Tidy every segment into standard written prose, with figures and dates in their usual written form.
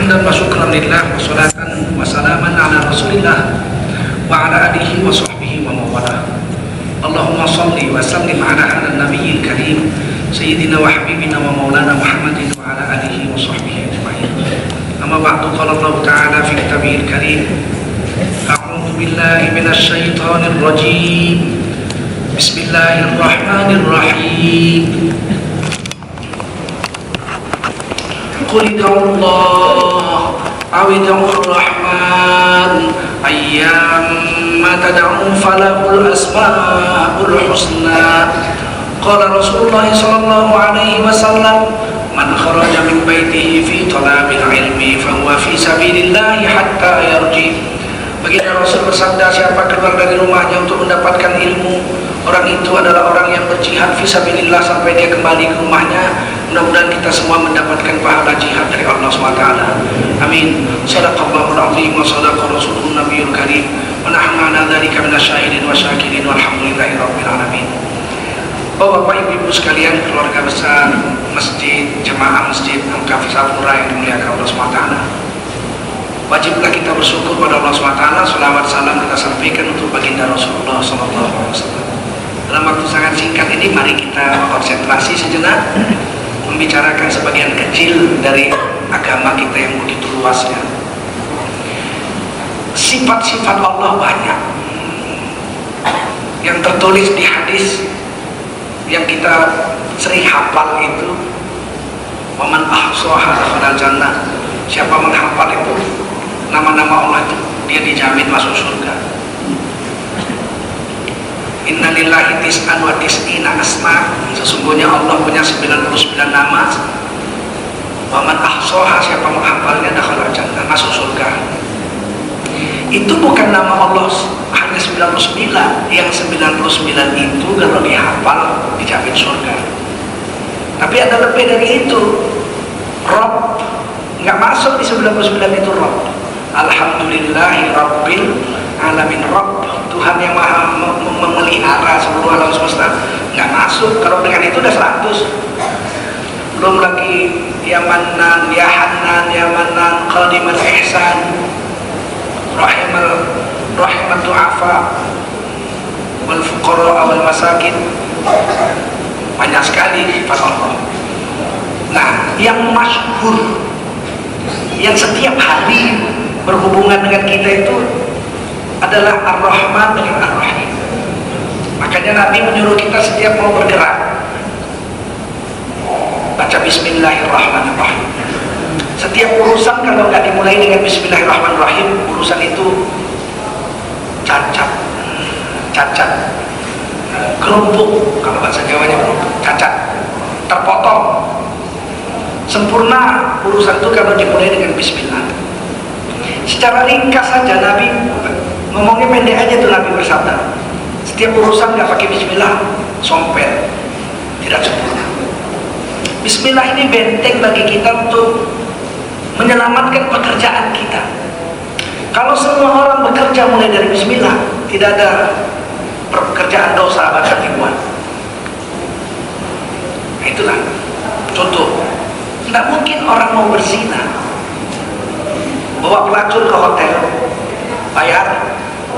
hamdan wa syukran lillah wa salatan wa salaman ala rasulillah wa ala alihi wa sahbihi wa mawala. Allahumma salli wa sallim ala hadha nabiyil karim sayyidina wa habibina wa maulana Muhammadin wa ala alihi wa sahbihi ajma'in. Amma ba'du, qala Allah ta'ala fi kitabihil karim, a'udzu billahi minasy syaithanir rajim. Bismillahirrahmanirrahim. Qul Allah awid'ur rahman ayyamma tad'u falahul asmaul husna. Qala Rasulullah sallallahu alaihi wasallam, man kharaja min baitihi fi talabil ilmi fahuwa fi sabilillah hatta yarji. Baginda Rasul bersabda, siapa keluar dari rumahnya untuk mendapatkan ilmu, orang itu adalah orang yang berjihad fisabilillah sampai dia kembali ke rumahnya. Mudah-mudahan kita semua mendapatkan pahala jihad dari Allah SWT. Amin. Shadaqallahul azim wa shadaqa rasulun nabiyul karim wa nahnu ala dzalika minasyahidin wa syakirin walhamdulillahi rabbil alamin. Bapak Ibu sekalian, keluarga besar masjid, jemaah masjid Al-Kahfi Sapura yang dimuliakan Allah SWT, wajiblah kita bersyukur pada Allah SWT. Salawat salam kita sampaikan untuk baginda Rasulullah SAW. Dalam waktu sangat singkat ini, mari kita konsentrasi sejenak membicarakan sebagian kecil dari agama kita yang begitu luasnya. Sifat-sifat Allah banyak yang tertulis di hadis yang kita sering hafal itu, waman ahsaha dakhala jannah. Siapa menghafal itu nama-nama Allah itu, dia dijamin masuk surga. Inna lillahi tis'an wa tis'ina asma. Sesungguhnya Allah punya 99 nama. Wa man ahsaha, siapa menghafalnya dakhala jannah, masuk surga. Itu bukan nama Allah hanya 99. Yang 99 itu kalau dihafal dijamin surga. Tapi ada lebih dari itu. Rabb nggak masuk di 99 itu. Rabb, alhamdulillahi rabbil alamin. Rabb, Tuhan yang maha memelihara seluruh alam semesta, nggak masuk. Kalau dengan itu udah 100. Belum lagi ya Mannan, ya Hanan, ya Mannan, Qadimal Ihsan, Rahimat Du'afa, wal Fuqara wal Masakin. Banyak sekali sifat Allah. Nah, yang masyhur, yang setiap hari berhubungan dengan kita itu adalah Ar-Rahman dan Ar-Rahim. Makanya Nabi menyuruh kita setiap mau bergerak baca Bismillahirrahmanirrahim. Setiap urusan kalau nggak dimulai dengan Bismillahirrahmanirrahim, urusan itu cacat, kerumpuk, kalau bahasa Jawanya cacat, terpotong. Sempurna urusan itu kalau dimulai dengan Bismillah. Secara ringkas saja Nabi ngomongnya pendek aja tuh. Nabi bersabda, setiap urusan nggak pakai Bismillah, sompet, tidak sempurna. Bismillah ini benteng bagi kita untuk menyelamatkan pekerjaan kita. Kalau semua orang bekerja mulai dari Bismillah, tidak ada pekerjaan dosa bahkan dibuat. Nah, itulah contoh. Tidak mungkin orang mau berzina, bawa pelacur ke hotel, bayar,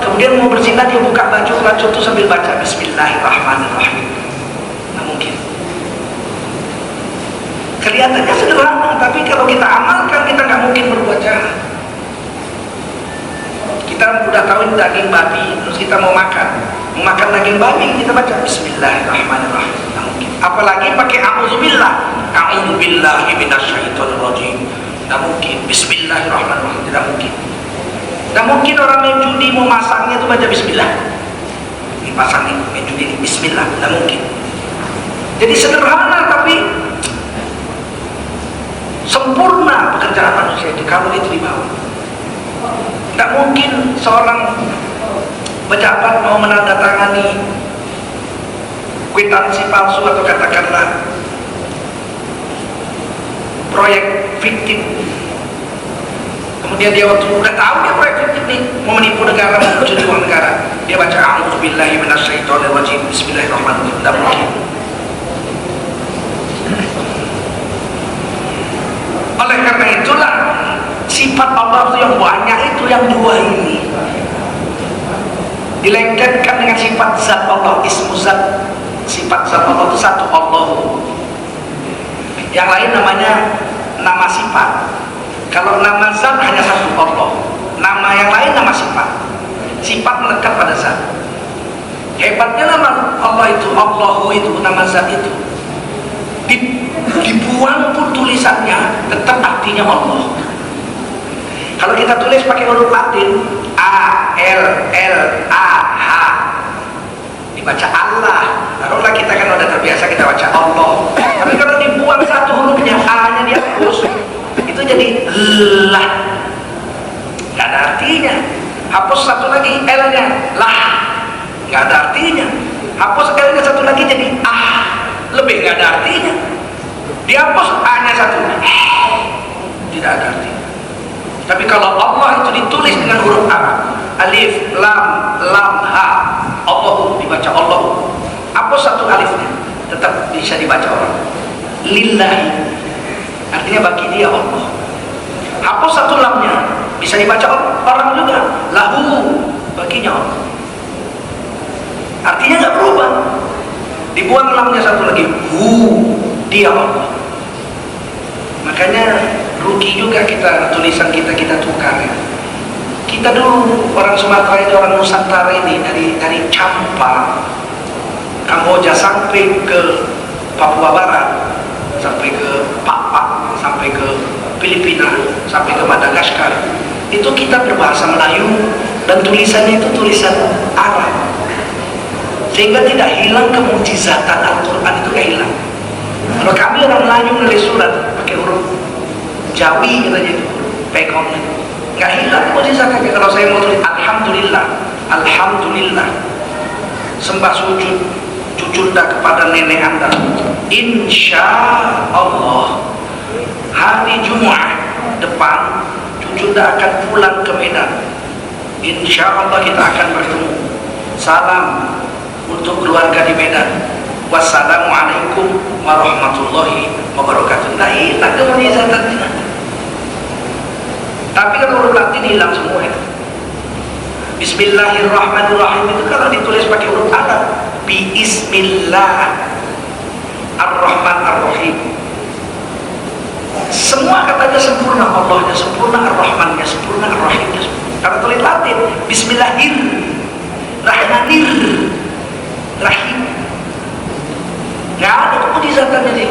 kemudian mau berzina dia buka baju pelacur itu sambil baca Bismillahirrahmanirrahim. Nggak mungkin. Kelihatannya sederhana, tapi kalau kita amalkan kita nggak mungkin berbuat jahat. Kita udah tahu ini daging babi, terus kita mau makan daging babi, kita baca Bismillahirrahmanirrahim. Nggak mungkin. Apalagi pakai a'udzubillah, a'udzubillahi minasyaitonir rajim. Tidak mungkin. Bismillahirrahmanirrahim, tidak mungkin. Tidak mungkin orang main judi mau masangnya itu baca Bismillah. Dipasang nih main judi ini Bismillah, tidak mungkin. Jadi sederhana tapi sempurna pekerjaan manusia itu kalau itu dibawa. Tidak mungkin seorang pejabat mau menandatangani kwitansi palsu atau katakanlah proyek fiktif, kemudian dia waktu udah tahu dia proyek fiktif nih mau menipu negara, mencuri uang negara, dia baca a'udzubillahi minasyaitonir rajim Bismillahirrahmanirrahim. Tidak mungkin. Oleh karena itulah Allah itu yang banyak, itu yang dua ini dilengketkan dengan sifat zat Allah, ismu zat, sifat zat Allah itu satu, Allah. Yang lain namanya nama sifat. Kalau nama zat hanya satu, Allah. Nama yang lain nama sifat. Sifat melekat pada zat. Hebatnya nama Allah itu, Allahu itu, nama zat itu dibuang pun tulisannya tetap artinya Allah. Kalau kita tulis pakai huruf Latin A, L, L, A, H, dibaca Allah. Taruhlah kita kan udah terbiasa kita baca Allah. Tapi kalau dibuang satu hurufnya, A nya dihapus, itu jadi lah, nggak ada artinya. Hapus satu lagi L nya, lah, nggak ada artinya. Hapus L nya satu lagi jadi lebih nggak ada artinya. Dihapus A nya satu, tidak ada artinya. Tapi kalau Allah itu ditulis dengan huruf A, alif, lam, ha, Allah dibaca Allah. Hapus satu alifnya, tetap bisa dibaca orang. Lillahi, artinya bagi dia Allah. Hapus satu lamnya, bisa dibaca orang juga. Lahu, baginya Allah. Artinya nggak berubah. Dibuang lamnya satu lagi, dia Allah. Makanya rugi juga kita, tulisan kita tukar ya. Kita dulu orang Sumatera ini, orang Nusantara ini dari Campa, Kamboja sampai ke Papua Barat, sampai ke Papua, sampai ke Filipina, sampai ke Madagaskar, itu kita berbahasa Melayu dan tulisannya itu tulisan Arab, sehingga tidak hilang kemujizatan Al-Quran, itu gak hilang. Kalau kami orang Melayu menulis surat pakai huruf Jawi katanya itu, pekong, nggak hilang mujizatnya. Kalau saya mau tulis Alhamdulillah, Alhamdulillah, sembah sujud cucunda kepada nenek anda, Insya Allah hari Jumat depan cucunda akan pulang ke Medan, Insya Allah kita akan bertemu. Salam untuk keluarga di Medan. Wassalamualaikum warahmatullahi wabarakatuh. Nah, hilang kemujizatannya. Tapi kalau huruf Latin hilang semua ya. Bismillahirrahmanirrahim itu kalau ditulis pakai huruf Arab, Bismillah Ar-Rahman Ar-Rahim, semua katanya sempurna, Allahnya sempurna, Ar-Rahmannya sempurna, Ar-Rahimnya sempurna. Kalau tulis Latin Bismillahirrahmanirrahim, nggak ada kemujizatannya sih.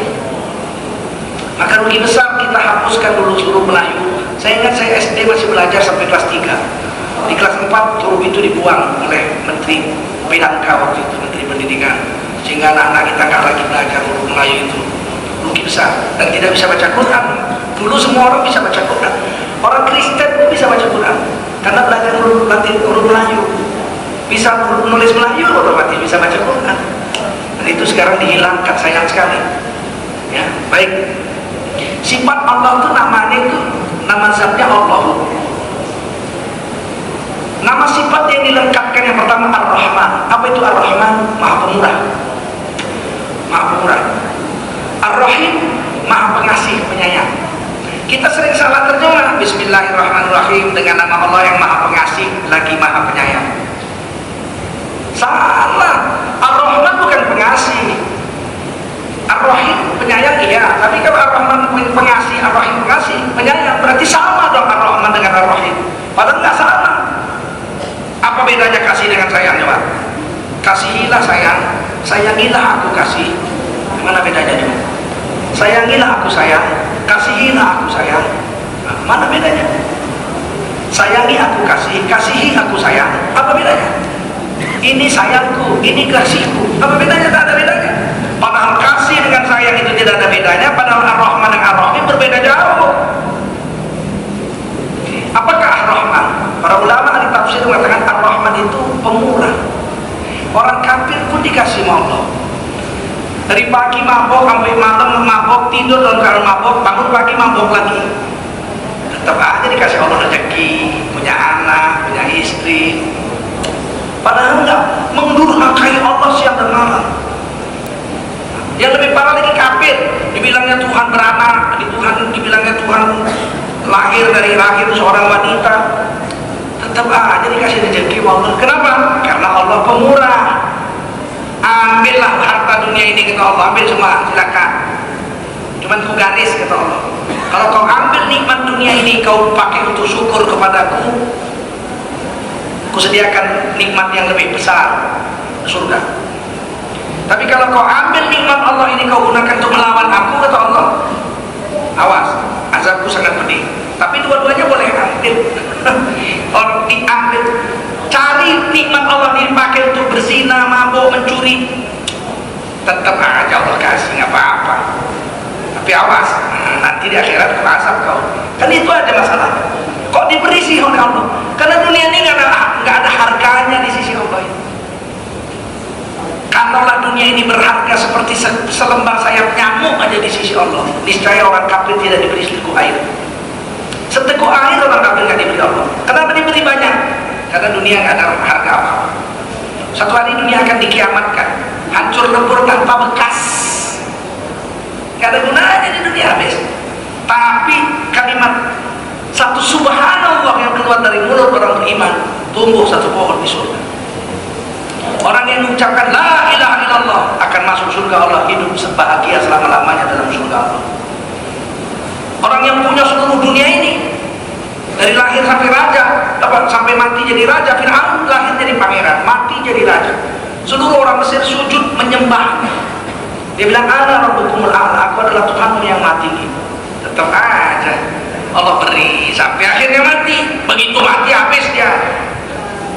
Maka rugi besar kita hapuskan dulu huruf Melayu. Saya ingat saya SD masih belajar sampai kelas 3. Di kelas 4 huruf itu dibuang oleh Menteri PDK waktu itu, Menteri Pendidikan, sehingga anak-anak kita nggak lagi belajar huruf Melayu itu. Rugi besar dan tidak bisa baca Quran. Dulu semua orang bisa baca Quran. Orang Kristen pun bisa baca Quran karena belajar huruf Latin, huruf Melayu. Bisa menulis Melayu otomatis bisa baca Quran. Dan itu sekarang dihilangkan, sayang sekali. Ya, baik. Sifat Allah itu namanya itu, nama zatnya Allah. Nama sifat yang dilengkapkan yang pertama Ar-Rahman. Apa itu Ar-Rahman? Maha pemurah. Maha pemurah. Ar-Rahim, Maha pengasih, penyayang. Kita sering salah terjemah Bismillahirrahmanirrahim dengan nama Allah yang Maha pengasih lagi Maha penyayang. Salah. Ar-Rahman bukan pengasih, Ar-Rahim penyayang iya. Tapi kalau Ar-Rahman pengasih, Ar-Rahim pengasih, penyayang, berarti sama dong Ar-Rahman dengan Ar-Rahim. Padahal nggak sama. Apa bedanya kasih dengan sayang, coba? Kasihilah sayang, sayangilah aku kasih. Mana bedanya coba? Sayangilah aku sayang, kasihilah aku sayang. Nah, mana bedanya? Sayangi aku kasih, kasihi aku sayang. Apa bedanya? Ini sayangku, ini kasihku. Apa bedanya? Tak ada bedanya. Padahal kasih dengan sayang itu tidak ada bedanya. Padahal Ar-Rahman dan Ar-Rahim berbeda jauh. Apakah Ar-Rahman? Para ulama ahli tafsir mengatakan Ar-Rahman itu pemurah. Orang kafir pun dikasih Allah. Dari pagi mabok sampai malam mabok, tidur dalam keadaan mabok, bangun pagi mabok lagi. Tetap aja dikasih Allah rezeki, punya anak, punya istri. Padahal enggak, mendurhakai Allah siang dan malam. Yang lebih parah lagi kafir, dibilangnya Tuhan beranak, dibilangnya Tuhan lahir dari rahim seorang wanita, tetap aja dikasih rezeki Allah. Kenapa? Karena Allah pemurah. Ambillah harta dunia ini kata Allah, ambil semua, silakan. Cuman ku garis kata Allah, kalau kau ambil nikmat dunia ini kau pakai untuk syukur kepadaku, ku sediakan nikmat yang lebih besar, surga. Tapi kalau kau ambil nikmat Allah ini kau gunakan untuk melawan aku kata Allah, awas, azabku sangat pedih. Tapi dua-duanya boleh ambil. Orang diambil, cari nikmat Allah dipakai untuk berzina, mabuk, mencuri, tetap aja Allah kasih, nggak apa-apa. Tapi awas, nanti di akhirat kau azab kau. Kan itu aja masalah. Kok diberi sih oleh Allah? Karena dunia ini nggak ada harganya di sisi Allah ini. Kalaulah dunia ini berharga seperti selembar sayap nyamuk aja di sisi Allah, niscaya orang kafir tidak diberi seteguk air. Seteguk air orang kafir nggak diberi Allah. Kenapa diberi banyak? Karena dunia nggak ada harga apa-apa. Satu hari dunia akan dikiamatkan, hancur lebur tanpa bekas, nggak ada gunanya di dunia, habis. Tapi kalimat satu subhanallah yang keluar dari mulut orang beriman, tumbuh satu pohon di surga. Orang yang mengucapkan la ilaha illallah akan masuk surga Allah, hidup sebahagia selama-lamanya dalam surga Allah. Orang yang punya seluruh dunia ini, dari lahir sampai raja, sampai mati jadi raja. Fir'aun lahir jadi pangeran, mati jadi raja. Seluruh orang Mesir sujud menyembah. Dia bilang ana rabbukumul a'la, aku adalah Tuhanmu yang mati. Tetap aja Allah beri sampai akhirnya mati. Begitu mati habis dia.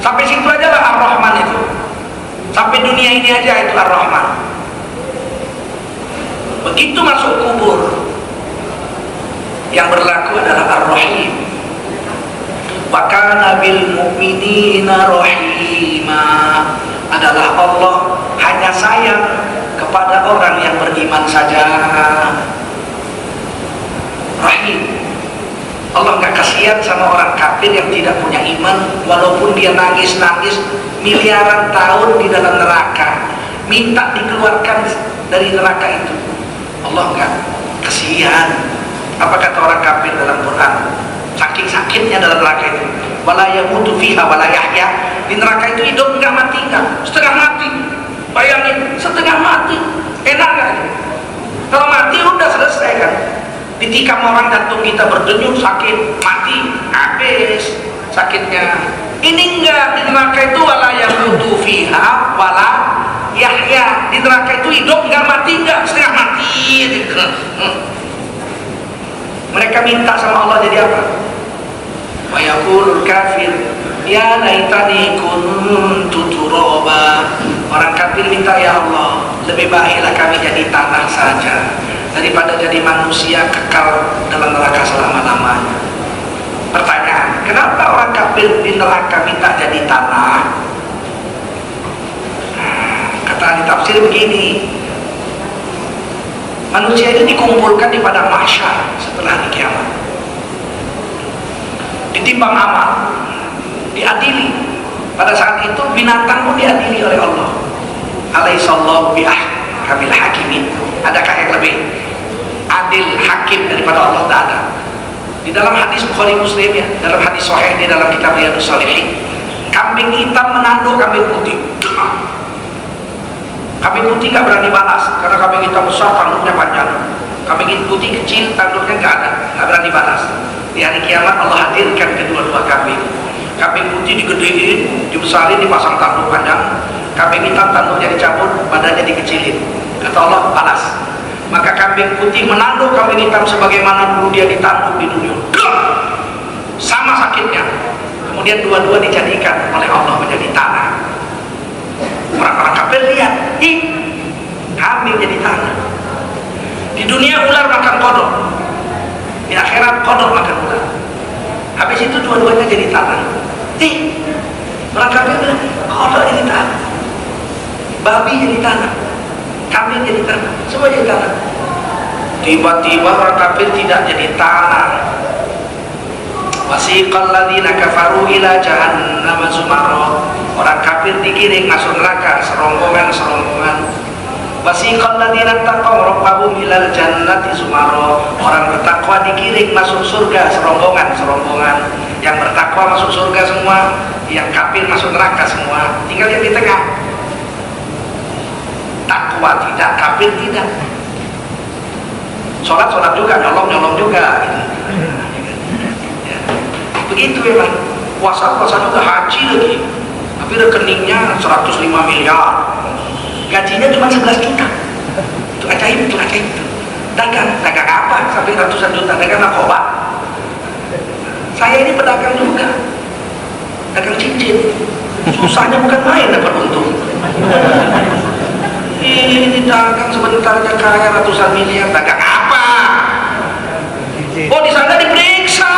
Sampai situ aja lah Ar-Rahman itu. Sampai dunia ini aja itu Ar-Rahman. Begitu masuk kubur, yang berlaku adalah Ar-Rahim. Wa kana bil mu'minina rahima. Adalah Allah hanya sayang kepada orang yang beriman saja. Rahim. Allah nggak kasihan sama orang kafir yang tidak punya iman, walaupun dia nangis-nangis miliaran tahun di dalam neraka, minta dikeluarkan dari neraka itu. Allah nggak kasihan. Apa kata orang kafir dalam Quran? Saking sakitnya dalam neraka itu, wala yamutu fiha wala yahya. Di neraka itu hidup nggak mati, nggak setengah mati. Bayangin setengah mati, enak nggak? Kalau mati udah selesai kan? Ditikam orang jantung kita berdenyut, sakit, mati, habis sakitnya. Ini enggak, di neraka itu wala yamutu fiha wala yahya. Di neraka itu hidup enggak mati, enggak setengah mati. Mereka minta sama Allah jadi apa? Wa yaqulul kafir ya laitani kuntu turaba. Orang kafir minta, ya Allah, lebih baiklah kami jadi tanah saja daripada jadi manusia kekal dalam neraka selama-lamanya. Pertanyaan, kenapa orang kafir di neraka minta jadi tanah? Kata ahli tafsir begini, manusia itu dikumpulkan di padang mahsyar setelah hari kiamat, ditimbang amal, diadili. Pada saat itu binatang pun diadili oleh Allah. Alaihissallahu bi'ahkamil hakimin. Adakah yang lebih adil hakim daripada Allah? Tidak ada. Di dalam hadis Bukhari Muslim, ya, dalam hadis sahih di dalam kitab Riyadhus Shalihin, kambing hitam menanduk kambing putih. Kambing putih nggak berani balas karena kambing hitam besar, tanduknya panjang. Kambing putih kecil, tanduknya nggak berani balas. Di hari kiamat Allah hadirkan kedua-dua kambing. Kambing putih digedein, dibesarin, dipasang tanduk panjang. Kambing hitam tanduknya dicabut, badannya dikecilin. Kata Allah, balas. Maka kambing putih menanduk kambing hitam sebagaimana dulu dia ditanduk di dunia. Sama sakitnya. Kemudian dua-dua dijadikan oleh Allah menjadi tanah. Orang-orang kafir lihat, kambing jadi tanah. Di dunia ular makan kodok, di akhirat kodok makan ular. Habis itu dua-duanya jadi tanah. Orang kafir bilang, kodok jadi tanah, babi jadi tanah, kambing jadi tanah, semua jadi tanah. Tiba-tiba orang kafir tidak jadi tanah. Wasiqal ladzina kafaru ila jahannam zumara. Orang kafir digiring masuk neraka serombongan-serombongan. Wasiqal ladzina taqaw rabbahum ilal jannati zumara. Orang bertakwa digiring masuk surga serombongan. Yang bertakwa masuk surga semua, yang kafir masuk neraka semua. Tinggal yang di tengah. Takwa tidak, kafir tidak. Sholat juga, nyolong juga gitu. Ya. Begitu memang. Puasa juga, haji lagi. Tapi rekeningnya 105 miliar. Gajinya cuma 11 juta. Itu ajaib. Dagang apa sampai ratusan juta? Dagang narkoba. Saya ini pedagang juga. Dagang cincin. Susahnya bukan main dapat untung. Ini dagang sebentarnya kaya ratusan miliar. Dagang apa? Oh, di sana diperiksa.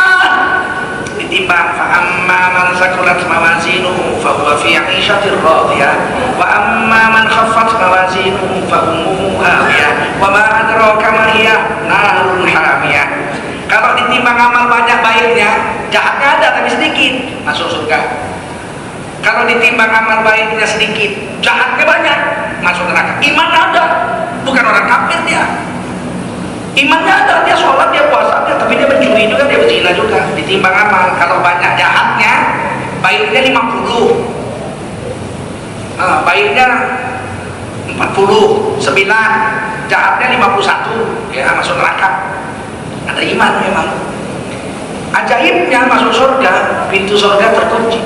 Ditimbang. Fa amma man sakulat mawazinuhu fa huwa fi 'ishatir radiyah wa amma man khaffat mawazinuhu fa ummuhu hawiyah wa ma adraka ma hiya narun hamiyah. Kalau ditimbang amal banyak baiknya, jahatnya ada tapi sedikit, masuk surga. Kalau ditimbang amal baiknya sedikit, jahatnya banyak, masuk neraka. Iman ada, bukan orang kafir dia. Imannya ada, dia sholat, dia puasa, tapi dia mencuri juga, dia berzina juga. Ditimbang amal, kalau banyak jahatnya, baiknya 50, baiknya 49, jahatnya 51, ya masuk neraka. Ada iman memang. Ajaibnya masuk surga, pintu surga terkunci.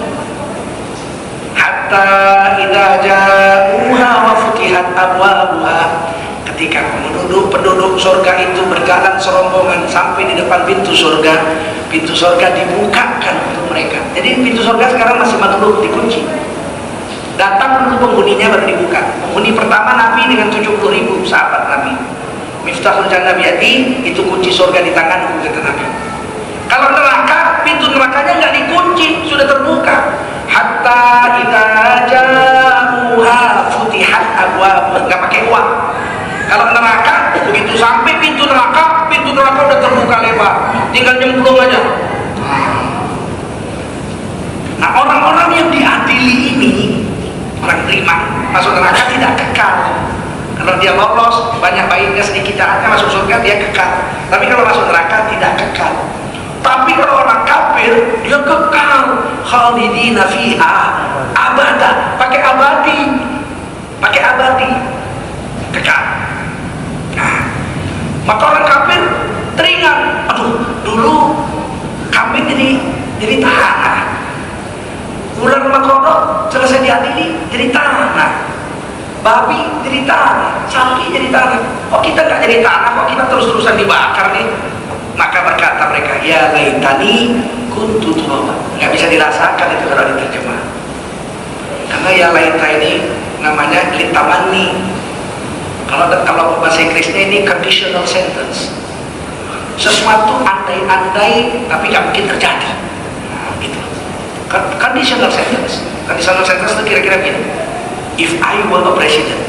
Hatta idza ja'uha wa futihat abwabuha. Ketika penduduk surga itu berjalan serombongan sampai di depan pintu surga dibukakan untuk mereka. Jadi pintu surga sekarang masih maghluk, dikunci. Datang dulu penghuninya baru dibuka. Penghuni pertama Nabi dengan 70.000 sahabat Nabi. Miftahul Jannah biyadi, itu kunci surga di tanganku, kata Nabi. Kalau neraka, pintu nerakanya nggak dikunci, sudah terbuka. Hatta idza ja'uha futihat abwabuha, nggak pakai uang. Kalau neraka, begitu sampai pintu neraka udah terbuka lebar, tinggal nyemplung aja. Nah, orang-orang yang diadili ini, orang beriman masuk neraka tidak kekal. Kalau dia lolos, banyak baiknya sedikit jahatnya, masuk surga dia kekal. Tapi kalau masuk neraka tidak kekal. Tapi kalau orang kafir, dia kekal, khalidina fiha abada, pakai abadi, kekal. Nah, maka orang kafir teringat, aduh, dulu kami jadi tahanan. Ular makodok selesai diadili jadi tanah, babi jadi tanah, sapi jadi tanah. Kok kita nggak jadi tanah? Kok kita terus-terusan dibakar nih? Maka berkata mereka, ya laitani kuntu turaba. Nggak bisa dirasakan itu kalau diterjemah. Karena ya laita ini namanya litamani. Kalau bahasa Inggrisnya ini conditional sentence. Sesuatu andai-andai tapi nggak mungkin terjadi. Nah, gitu. Conditional sentence. Conditional sentence itu kira-kira begini. If I were a president,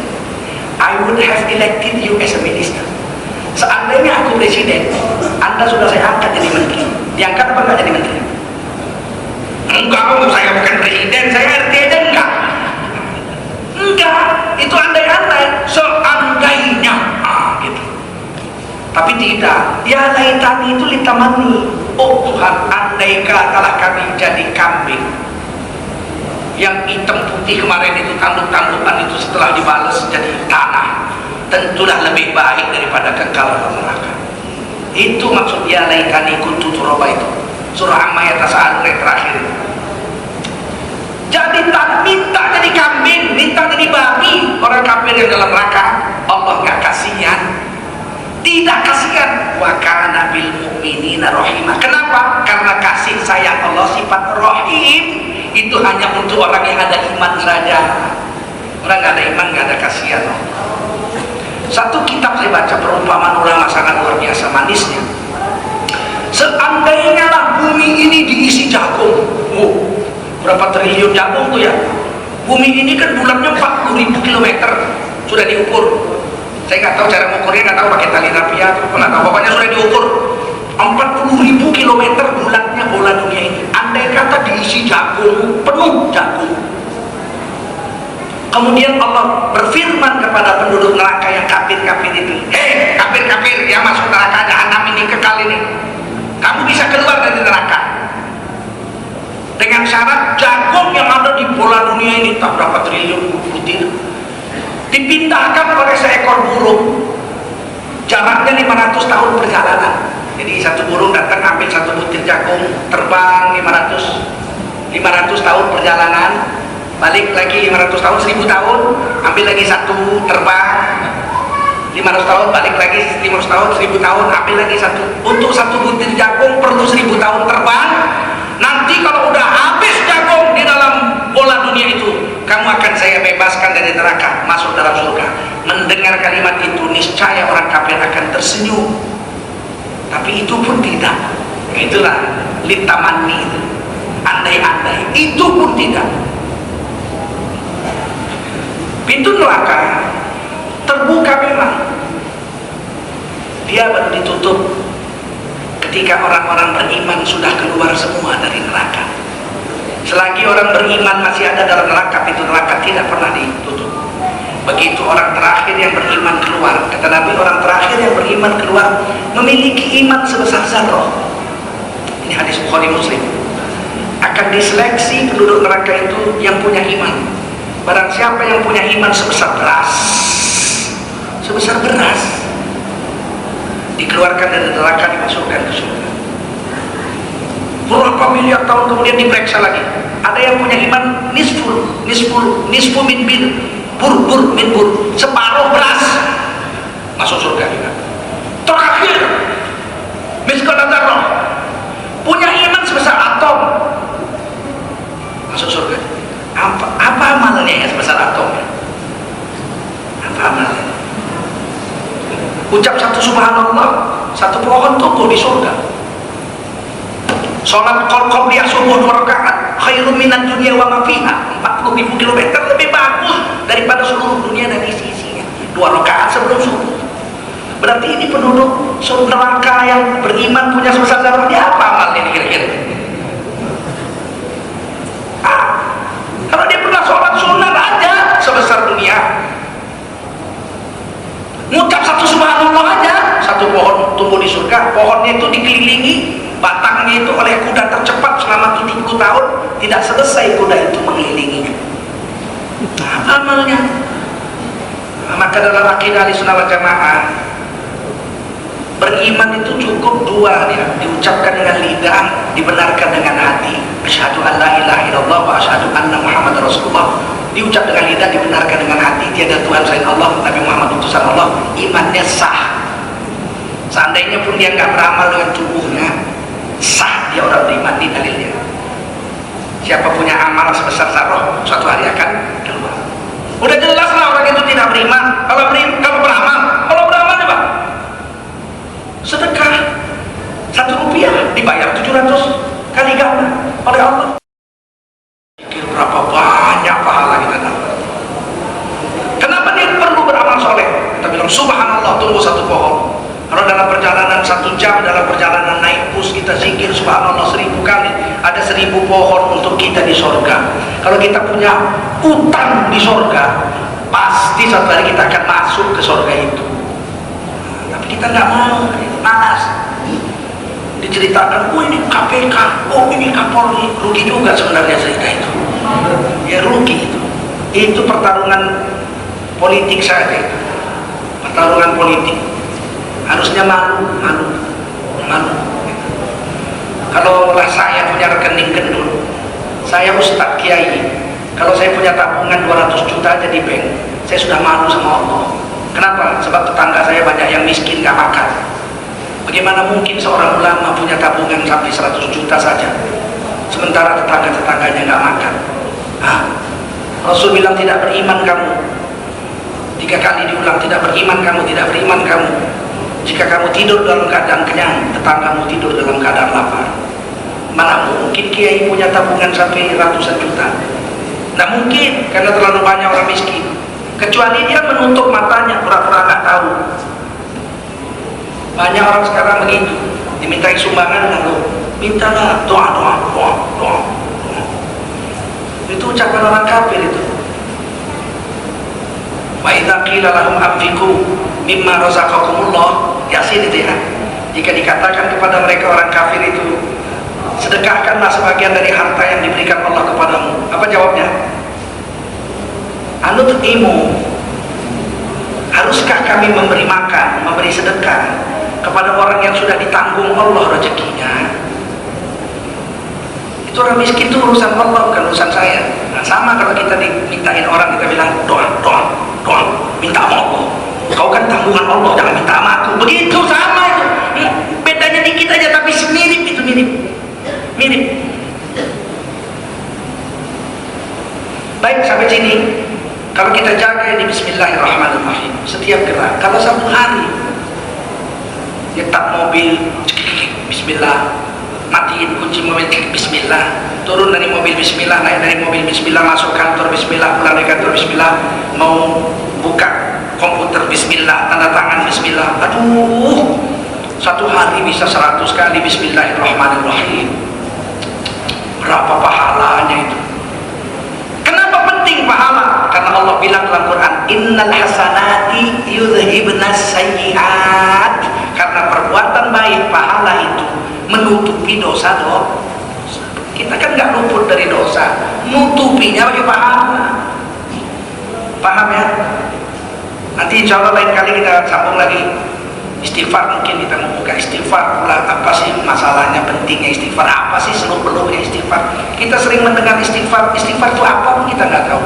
I would have elected you as a minister. Seandainya aku presiden, Anda sudah saya angkat jadi menteri. Diangkat apa nggak jadi menteri? Enggak, saya bukan presiden, saya RT aja enggak. Enggak, itu andai-andai. Seandainya, gitu. Tapi tidak. Ya laitani itu litamani. Oh Tuhan, andai katalah kami jadi kambing. Yang hitam putih kemarin itu, tanduk-tandukan itu setelah dibalas jadi tanah, tentulah lebih baik daripada kekal dalam neraka. Itu maksud ya laitani kuntu turaba itu. Surah Amma yatasaalun ayat terakhir. Jadi minta jadi kambing, minta jadi babi. Orang kafir yang dalam neraka, Allah nggak kasihan. Tidak kasihan. Wa kana bil mu'minina rahimah. Kenapa? Karena kasih sayang Allah sifat rahim itu hanya untuk orang yang ada iman saja. Orang nggak ada iman nggak ada kasihan. Satu kitab saya baca, perumpamaan ulama sangat luar biasa manisnya. Seandainya lah bumi ini diisi jagung, berapa triliun jagung tuh ya. Bumi ini kan bulatnya 40.000 kilometer, sudah diukur. Saya nggak tahu cara mengukurnya, nggak tahu pakai tali rafia atau nggak tahu, pokoknya sudah diukur 40.000 kilometer bulatnya bola dunia ini. Andai kata diisi jagung, penuh jagung, Kemudian Allah berfirman kepada penduduk neraka yang kafir-kafir itu, kafir-kafir yang masuk neraka jahanam ini, kekal ini, kamu bisa keluar dari neraka dengan syarat jagung yang ada di bola dunia ini tak berapa triliun butir dipindahkan oleh seekor burung, jaraknya 500 tahun perjalanan. Jadi satu burung datang ambil satu butir jagung, terbang 500 tahun perjalanan, balik lagi 500 tahun, 1000 tahun, ambil lagi satu, terbang 500 tahun, balik lagi 500 tahun, 1000 tahun, ambil lagi satu. Untuk satu butir jagung perlu 1000 tahun terbang. Nanti kalau udah habis jagung di dalam bola dunia itu, kamu akan saya bebaskan dari neraka, masuk dalam surga. Mendengar kalimat itu, niscaya orang kafir akan tersenyum. Tapi itu pun tidak. Itulah litamani, andai-andai, itu pun tidak. Pintu neraka terbuka memang, dia baru ditutup ketika orang-orang beriman sudah keluar semua dari neraka. Selagi orang beriman masih ada dalam neraka, pintu neraka tidak pernah ditutup. Begitu orang terakhir yang beriman keluar, kata Nabi, orang terakhir yang beriman keluar memiliki iman sebesar zarrah. Ini hadis Bukhari Muslim. Akan diseleksi penduduk neraka itu yang punya iman. Barang siapa yang punya iman sebesar beras, dikeluarkan dari neraka, dimasukkan ke surga. Berapa miliar tahun kemudian diperiksa lagi. Ada yang punya iman nisfu min bur, separuh beras, masuk surga juga. Terakhir miskal dzarrah, punya iman sebesar atom, masuk surga. Apa amalnya yang sebesar atom? Apa amalnya? Ucap satu subhanallah, satu pohon tumbuh di surga. Sholat qobliyah subuh 2 rakaat khairum minad dunya wa ma fiha, 40.000 kilometer lebih bagus daripada seluruh dunia dan isi-isinya. 2 rakaat sebelum subuh. Berarti ini penduduk neraka yang beriman punya sebesar zarrah, dia apa amalnya kira-kira? Kalau dia pernah sholat sunat aja sebesar dunia, ngucap satu subhanallah aja, satu pohon tumbuh di surga. Pohonnya itu dikelilingi, batangnya itu oleh kuda tercepat selama 70 tahun, tidak selesai kuda itu mengelilinginya. Apa amalnya? Maka dalam akidah Ahlussunnah wal Jamaah, beriman itu cukup 2 dia, diucapkan dengan lidah, dibenarkan dengan hati. Asyhadu an la ilaha illallah wa asyhadu anna Muhammadar Rasulullah. Diucap dengan lidah, dibenarkan dengan hati, tiada Tuhan selain Allah, Nabi Muhammad utusan Allah. Imannya sah. Seandainya pun dia nggak beramal dengan tubuhnya, sah dia orang beriman. Di dalilnya, siapa punya amal sebesar zarrah, suatu hari akan keluar. Udah jelas lah orang itu tidak beriman. Kalau beramal apa? Sedekah 1 rupiah dibayar 700 kali ganda oleh Allah. Berapa banyak pahala kita dapat. Kenapa dia perlu beramal soleh? Kita bilang subhanallah, tunggu 1 pohon. Kalau dalam perjalanan 1 jam, dalam perjalanan naik bus kita zikir subhanallah 1000 kali, ada 1000 pohon untuk kita di sorga. Kalau kita punya utang di sorga, pasti suatu hari kita akan masuk ke sorga itu. Tapi kita nggak mau, malas. Diceritakan, oh ini KPK, oh ini Kapolri, rugi juga sebenarnya cerita itu. Ya rugi itu. Itu pertarungan politik saja itu. Pertarungan politik. Harusnya malu. Kalau saya punya rekening gendul, saya Ustadz Kiai, kalau saya punya tabungan 200 juta aja di bank, saya sudah malu sama Allah. Kenapa? Sebab tetangga saya banyak yang miskin gak makan. Bagaimana mungkin seorang ulama punya tabungan sampai 100 juta saja, sementara tetangga-tetangganya gak makan? Rasul bilang tidak beriman kamu. 3 kali diulang, tidak beriman kamu. Jika kamu tidur dalam keadaan kenyang, tetanggamu tidur dalam keadaan lapar. Mana mungkin kiai punya tabungan sampai ratusan juta? Tidak mungkin, karena terlalu banyak orang miskin. Kecuali dia menutup matanya, pura-pura nggak tahu. Banyak orang sekarang begitu, dimintai sumbangan lalu mintalah doa. Itu ucapan orang kafir itu. Wa idza qila lahum anfiqu mimma razaqakumullah, Yasin itu ya. Jika dikatakan kepada mereka orang kafir itu, sedekahkanlah sebagian dari harta yang diberikan Allah kepadamu. Apa jawabnya? Anut imu, haruskah kami memberi makan, memberi sedekah kepada orang yang sudah ditanggung Allah rezekinya? Itu orang miskin itu urusan Allah, bukan urusan saya. Nah, sama kalau kita dimintain orang, kita bilang doa, minta sama Allah. Kau kan tanggungan Allah, jangan minta sama aku. Begitu sama itu. Bedanya dikit aja tapi mirip itu, mirip. Baik, sampai sini. Kalau kita jaga ini bismillahirrahmanirrahim, setiap gerak. Kalau satu hari nyetak mobil, bismillah, matiin kunci mobil, bismillah, turun dari mobil bismillah, naik dari mobil bismillah, masuk kantor bismillah, pulang dari kantor bismillah, mau buka komputer bismillah, tanda tangan bismillah. Aduh, satu hari bisa 100 kali bismillahirrahmanirrahim. Berapa pahalanya itu? Kenapa penting pahala? Karena Allah bilang dalam Quran, innal hasanati yudhibnas sayyiat. Karena perbuatan baik, pahala itu menutupi dosa. Kita kan nggak luput dari dosa, nutupinya pakai pahala. Paham ya? Nanti insya Allah lain kali kita sambung lagi istighfar. Mungkin kita mau buka istighfar pula. Apa sih masalahnya, pentingnya istighfar, apa sih seluk-beluknya istighfar? Kita sering mendengar istighfar itu apa pun kita nggak tahu.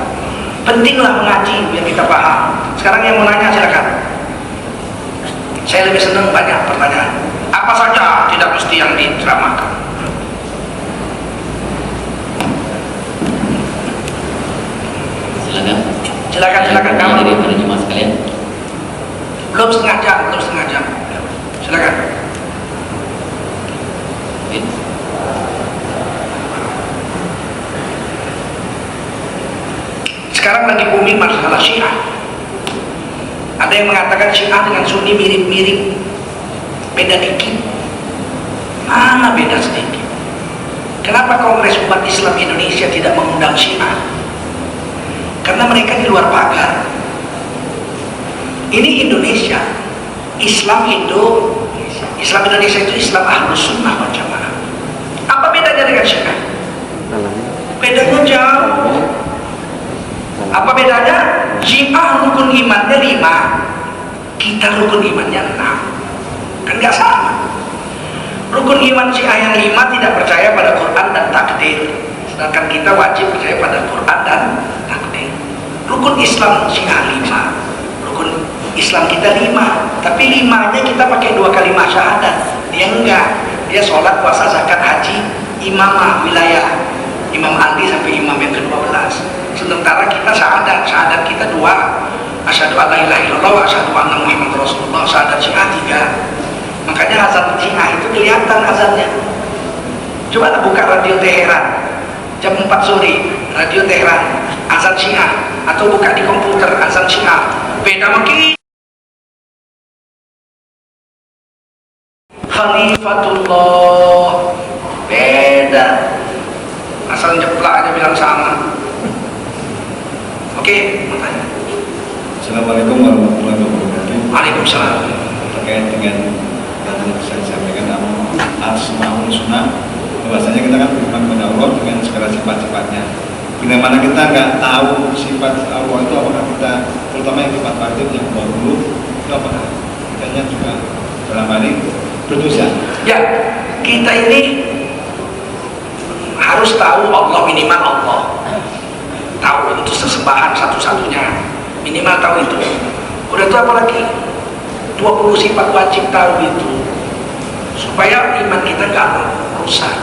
Pentinglah mengaji biar kita paham. Sekarang yang mau nanya silakan. Saya lebih senang banyak pertanyaan. Apa saja, tidak mesti yang diceramakan. Silakan kamu. Dari para jemaah sekalian. Belum setengah jam. Silakan. Sekarang lagi booming masalah Syiah. Ada yang mengatakan Syiah dengan Sunni mirip-mirip, beda dikit. Mana beda sedikit? Kenapa Kongres Umat Islam Indonesia tidak mengundang Syiah? Karena mereka di luar pagar. Ini Indonesia, Islam Indonesia itu Islam Ahlus Sunnah wal Jamaah. Apa bedanya dengan Syiah? Bedanya jauh. Apa bedanya? Syiah rukun imannya 5, kita rukun imannya 6. Kan nggak sama. Rukun iman Syiah yang 5 tidak percaya pada Quran dan takdir, sedangkan kita wajib percaya pada Quran dan takdir. Rukun Islam Syiah 5, rukun Islam kita 5, tapi 5-nya kita pakai 2 kalimat syahadat. Dia enggak, dia sholat, puasa, zakat, haji, imamah wilayah, Imam Ali sampai imam yang ke-12. Sementara kita syahadat kita 2, asyhadu alla ilaha illallah wa asyhadu anna muhammadar rasulullah. Syahadat Syiah 3. Makanya azan Syiah itu kelihatan azannya. Coba buka radio Teheran jam 4 sore, radio Teheran azan Syiah, atau buka di komputer azan Syiah, beda makin. Khalifatullah beda, asal jeplak aja bilang sama. Oke, mau tanya. Assalamualaikum warahmatullahi wabarakatuh. Waalaikumsalam. Terkait dengan yang bisa disampaikan Asmaul Husna, bahwasanya kita kan beriman kepada Allah dengan segala sifat-sifatnya. Bila mana kita nggak tahu sifat Allah itu, apakah kita, terutama yang sifat wajib yang 20 itu, apakah kitanya juga dalam hal ini berdosa? Ya, kita ini harus tahu Allah, minimal Allah. Tahu itu sesembahan satu-satunya, minimal tahu itu. Udah itu apa lagi? 20 sifat wajib tahu itu, supaya iman kita nggak rusak.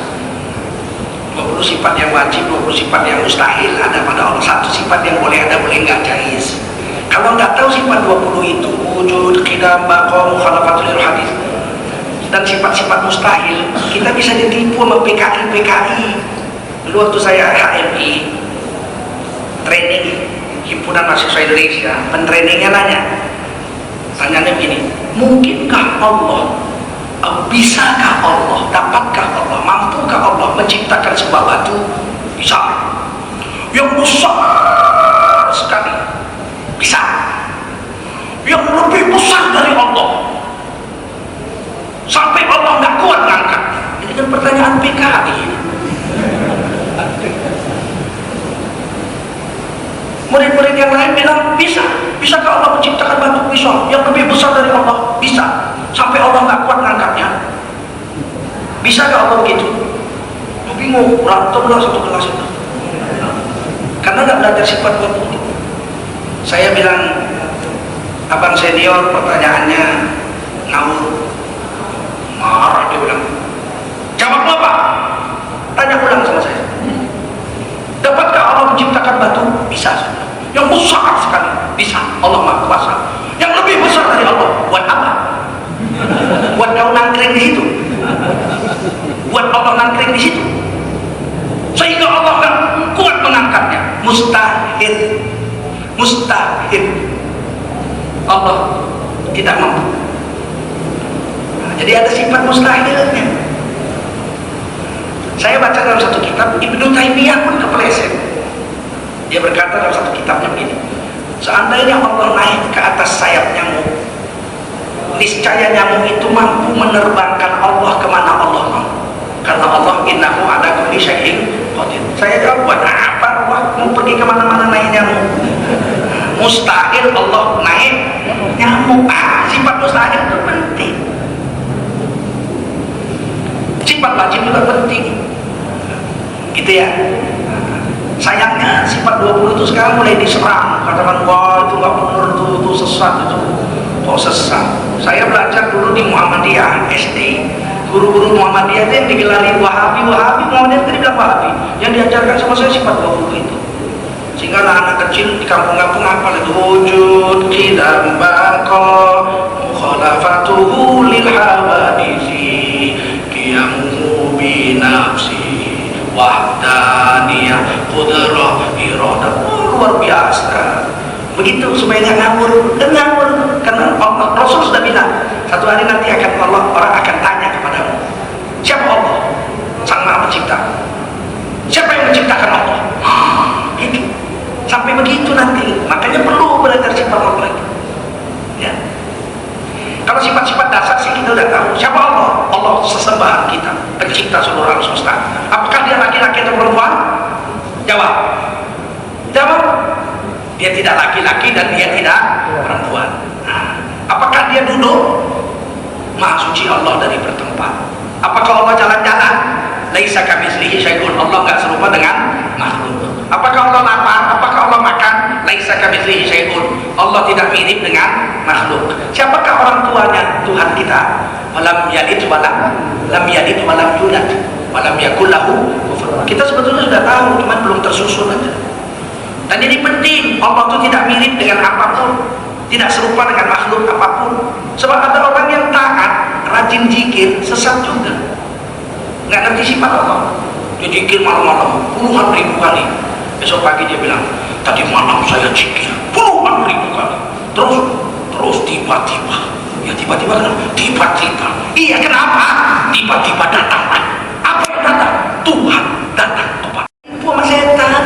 20 sifat yang wajib, 20 sifat yang mustahil ada pada Allah. Satu sifat yang boleh ada, boleh nggak, jais. Kalau nggak tahu sifat 20 itu, wujud, qidam, baqa, mukhalafatul hadis, dan sifat-sifat mustahil, kita bisa ditipu sama PKI. Dulu waktu saya HMI training, Himpunan Mahasiswa Indonesia, pentrainingnya tanyanya begini, mungkinkah Allah, bisakah Allah, dapatkah Allah, mampukah Allah menciptakan sebuah batu besar yang besar sekali? Bisa. yang lebih besar dari Allah sampai Allah nggak kuat ngangkat? Ini kan pertanyaan PKI. Murid-murid yang lain bilang bisakah Allah menciptakan batu pisau yang lebih besar dari Allah? Bisa, sampai Allah nggak kuat ngangkatnya. Bisakah Allah begitu? Bingung, berantem lah satu kelas itu karena nggak belajar sifat batu. Saya bilang, abang senior pertanyaannya ngawur, marah. Dia bilang, jawab apa? Tanya ulang sama saya. Dapatkah Allah menciptakan batu? Bisa. Yang besar sekali? Bisa. Allah Maha Kuasa. Yang lebih besar dari Allah, buat apa? Buat kau nangkring di situ? Buat Allah nangkring di situ? Sehingga Allah kan kuat mengangkatnya? Mustahil. Mustahil. Allah tidak mampu. Nah, jadi ada sifat mustahilnya. Saya baca dalam satu kitab, Ibnu Taimiyah pun kepleset. Dia berkata dalam satu kitabnya begini, seandainya Allah naik ke atas sayap nyamuk, niscaya nyamuk itu mampu menerbangkan Allah kemana Allah mau. Karena Allah innahu ala kulli syai'in qadir. Saya jawab, buat apa Allah mau pergi kemana-mana naik nyamuk? Mustahil Allah naik nyamuk. Sifat mustahil itu penting. Sifat wajib juga penting. Gitu ya. Sayangnya sifat 20 itu sekarang mulai diserang. Katakan, wah itu nggak benar, itu sesat, itu kok sesat. Saya belajar dulu di Muhammadiyah SD. Guru-guru Muhammadiyah itu yang digelari Wahabi, Muhammadiyah itu dibilang Wahabi. Yang diajarkan sama saya sifat 20 itu. Sehingga anak-anak kecil di kampung-kampung apa itu wujud qidam baqa mukhalafatuhu lil hawadisi qiyamuhu bi nafsi wahdaniyah qudrah iradah. Luar biasa. Begitu supaya nggak ngawur. Dan ngawur karena Allah, Rasul sudah bilang satu hari nanti orang akan tanya kepadamu, siapa Allah? Sang Maha Pencipta. Siapa yang menciptakan Allah? Itu sampai begitu nanti. Makanya perlu belajar sifat Allah itu. Ya. Kalau sifat-sifat dasar sih kita udah tahu. Siapa Allah? Allah sesembahan kita, pencipta seluruh alam semesta. Apakah dia laki-laki atau perempuan? Jawab. Jawab. Dia tidak laki-laki dan dia tidak perempuan. Nah, apakah dia duduk? Maha suci Allah dari bertempat. Apakah Allah jalan-jalan? Laisa kamitslihi syai'un. Allah enggak serupa dengan makhluk. Apakah Allah lapar? Apakah Allah makan? Laisa kamitslihi syai'un. Allah tidak mirip dengan makhluk. Siapakah orang tuanya Tuhan kita? Walam yalid walam yulad walam yakul lahu kufuwan. Kita sebetulnya sudah tahu, cuma belum tersusun aja. Dan ini penting, Allah itu tidak mirip dengan apapun, tidak serupa dengan makhluk apapun. Sebab ada orang yang taat, rajin zikir, sesat juga, nggak ngerti sifat Allah. Dia zikir malam-malam puluhan ribu kali. Besok pagi dia bilang, tadi malam saya zikir puluhan ribu kali. Terus tiba-tiba, ya tiba-tiba kenapa? Tiba-tiba, iya kenapa? Tiba-tiba datang. Apa yang datang? Tuhan datang kepada sama setan.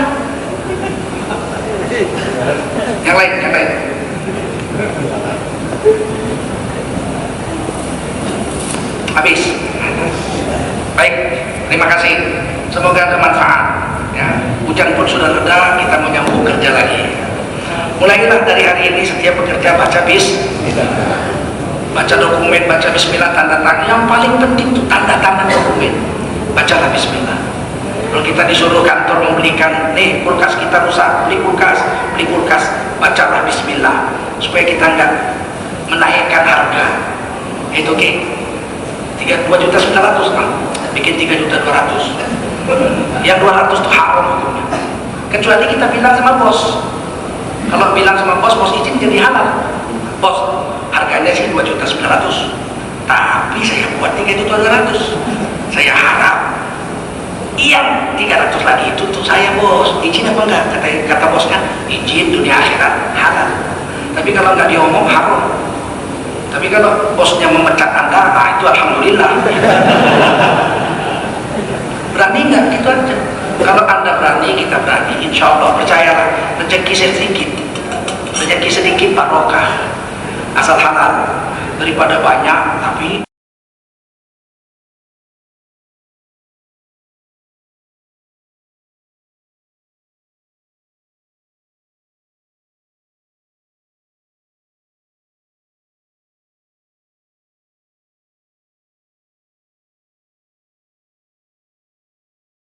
Yang lain. Habis. Baik, terima kasih. Semoga ada manfaat. Ya, hujan pun sudah reda, kita mau nyambung kerja lagi. Mulailah dari hari ini setiap pekerja baca baca dokumen, baca bismillah, tanda tangan. Yang paling penting itu tanda tangan dokumen. Bacalah bismillah. Kalau kita disuruh kantor membelikan, nih kulkas kita rusak, beli kulkas, bacalah bismillah supaya kita enggak menaikkan harga. Itu oke. 2.900.000 kan, bikin 3.200.000. Yang 200 itu haram hukumnya. Kecuali kita bilang sama bos. Kalau bilang sama bos izin jadi halal. Bos, harganya sih 2.900.000. Tapi saya buat 3.200.000. Saya harap yang 300 lagi itu untuk saya bos, izin apa enggak? Kata bosnya, izin dunia akhirat halal. Tapi kalau enggak diomong haram. Tapi kalau bosnya memecat Anda, itu alhamdulillah. Berani enggak? Itu aja. Kalau Anda berani, kita berani. Insya Allah, percayalah, rezeki sedikit barokah. asal halal daripada banyak tapi